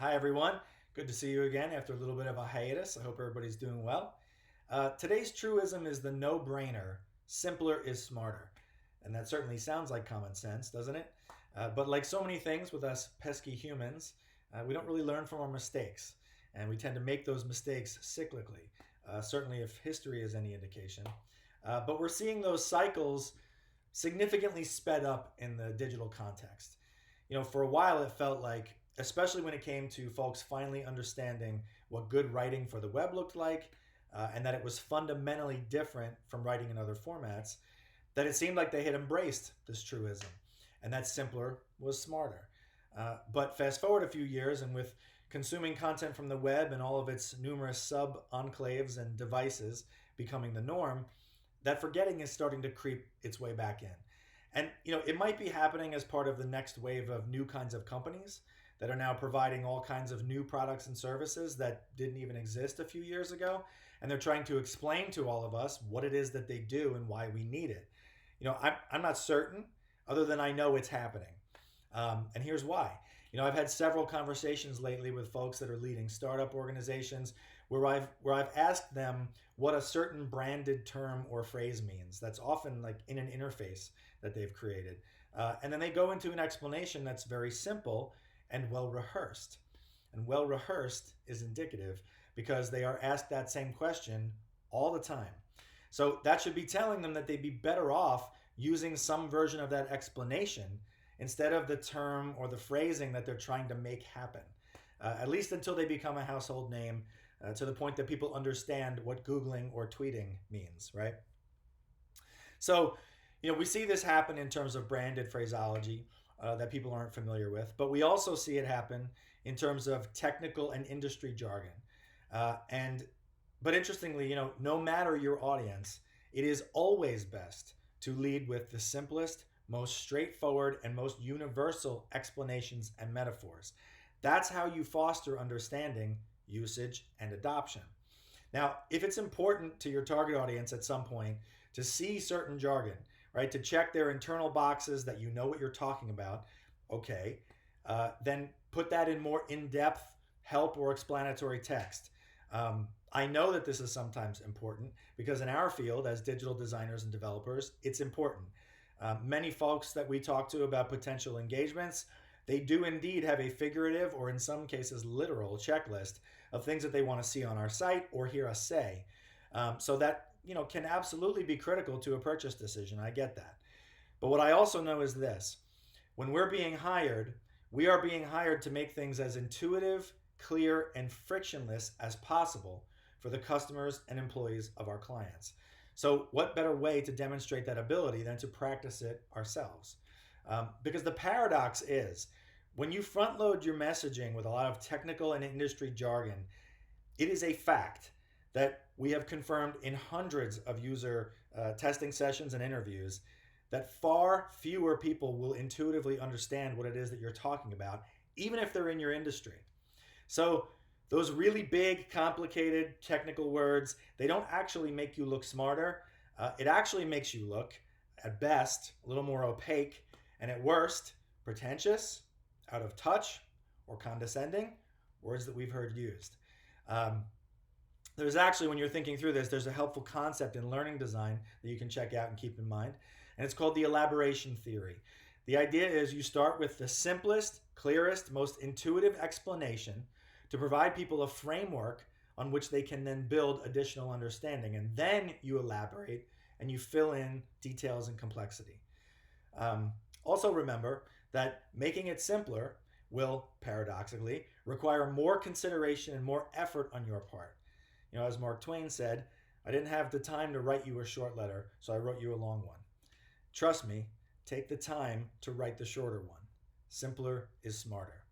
Hi, everyone. Good to see you again after a little bit of a hiatus. I hope everybody's doing well. Today's truism is the no brainer: simpler is smarter. And that certainly sounds like common sense, doesn't it? But like so many things with us pesky humans, we don't really learn from our mistakes. And we tend to make those mistakes cyclically, certainly if history is any indication. But we're seeing those cycles significantly sped up in the digital context. For a while it felt like, especially when it came to folks finally understanding what good writing for the web looked like, and that it was fundamentally different from writing in other formats, that it seemed like they had embraced this truism, and that simpler was smarter. But fast forward a few years, and with consuming content from the web and all of its numerous sub enclaves and devices becoming the norm, that forgetting is starting to creep its way back in. And it might be happening as part of the next wave of new kinds of companies that are now providing all kinds of new products and services that didn't even exist a few years ago. And they're trying to explain to all of us what it is that they do and why we need it. I'm not certain, other than I know it's happening. And here's why. I've had several conversations lately with folks that are leading startup organizations where I've asked them what a certain branded term or phrase means. That's often like in an interface that they've created, and then they go into an explanation that's very simple and well rehearsed. And well rehearsed is indicative because they are asked that same question all the time. So that should be telling them that they'd be better off using some version of that explanation instead of the term or the phrasing that they're trying to make happen, at least until they become a household name, to the point that people understand what Googling or tweeting means, right? So, we see this happen in terms of branded phraseology that people aren't familiar with, but we also see it happen in terms of technical and industry jargon. And but interestingly, no matter your audience, it is always best to lead with the simplest, most straightforward, and most universal explanations and metaphors. That's how you foster understanding, usage, and adoption. Now, if it's important to your target audience at some point to see certain jargon, right, to check their internal boxes that you know what you're talking about, okay, then put that in more in-depth help or explanatory text. I know that this is sometimes important because in our field as digital designers and developers, it's important. Many folks that we talk to about potential engagements, they do indeed have a figurative or in some cases literal checklist of things that they want to see on our site or hear us say. So that can absolutely be critical to a purchase decision. I get that. But what I also know is this: when we're being hired, we are being hired to make things as intuitive, clear, and frictionless as possible for the customers and employees of our clients. So, what better way to demonstrate that ability than to practice it ourselves? Because the paradox is, when you front load your messaging with a lot of technical and industry jargon, it is a fact that we have confirmed in hundreds of user testing sessions and interviews that far fewer people will intuitively understand what it is that you're talking about, even if they're in your industry. So those really big, complicated technical words, they don't actually make you look smarter. It actually makes you look, at best, a little more opaque, and at worst, pretentious, out of touch, or condescending, words that we've heard used. Um, there's actually, when you're thinking through this, there's a helpful concept in learning design that you can check out and keep in mind, and it's called the elaboration theory. The idea is you start with the simplest, clearest, most intuitive explanation to provide people a framework on which they can then build additional understanding, and then you elaborate and you fill in details and complexity. Also remember that making it simpler will, paradoxically, require more consideration and more effort on your part. As Mark Twain said, I didn't have the time to write you a short letter, so I wrote you a long one. Trust me, take the time to write the shorter one. Simpler is smarter.